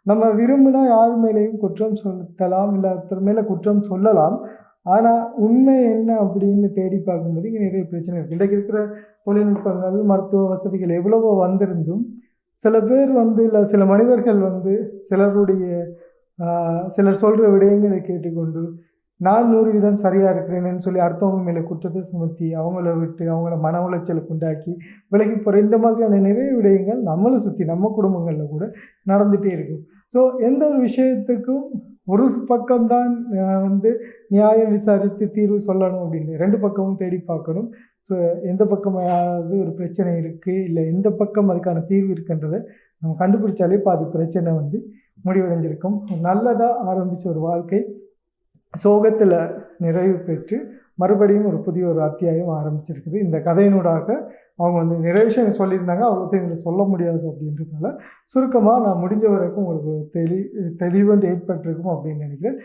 நம்ம விரும்பினா யார் மேலேயும் குற்றம் செலுத்தலாம், இல்ல ஒருத்தர் மேல குற்றம் சொல்லலாம். ஆனா, உண்மை என்ன அப்படின்னு தேடி பார்க்கும்போது, இங்க நிறைய பிரச்சனை இருக்கு. இன்றைக்கு இருக்கிற தொழில்நுட்பங்கள், மருத்துவ வசதிகள் எவ்வளவோ வந்திருந்தும், சில பேர் இல்ல சில மனிதர்கள் சிலருடைய ஆ சிலர் சொல்ற விடயங்களை கேட்டுக்கொண்டு, நான் 100% சரியா இருக்கிறேனேன்னு சொல்லி அடுத்தவங்க மேல குற்றத்த சுமத்தி, அவங்கள விட்டு, அவங்கள மன உளைச்சலுக்கு உண்டாக்கி, விலகி போற இந்த மாதிரியான நிறைய விடயங்கள் நம்மள சுத்தி, நம்ம குடும்பங்கள்ல கூட நடந்துட்டே இருக்கும். ஸோ, எந்த ஒரு விஷயத்துக்கும் ஒரு பக்கம் தான் நியாயம் விசாரித்து தீர்வு சொல்லணும் அப்படின்னு 2 பக்கமும் தேடி பார்க்கணும். ஸோ, எந்த பக்கமாவது ஒரு பிரச்சனை இருக்கு, இல்ல எந்த பக்கம் அதுக்கான தீர்வு இருக்குன்றத நம்ம கண்டுபிடிச்சாலே பாதி பிரச்சனை முடிவடைஞ்சிருக்கும். நல்லதா ஆரம்பிச்ச ஒரு வாழ்க்கை சோகத்துல நிறைவு பெற்று, மறுபடியும் ஒரு புதிய அத்தியாயம் ஆரம்பிச்சிருக்குது. இந்த கதையினூடாக அவங்க நிறைய விஷயம் சொல்லியிருந்தாங்க. அவ்வளோத்தையும் இதில சொல்ல முடியாது அப்படின்றதால, சுருக்கமா நான் முடிஞ்ச வரைக்கும் உங்களுக்கு தெளிவு ஏற்பட்டிருக்கும் அப்படின்னு நினைக்கிறேன்.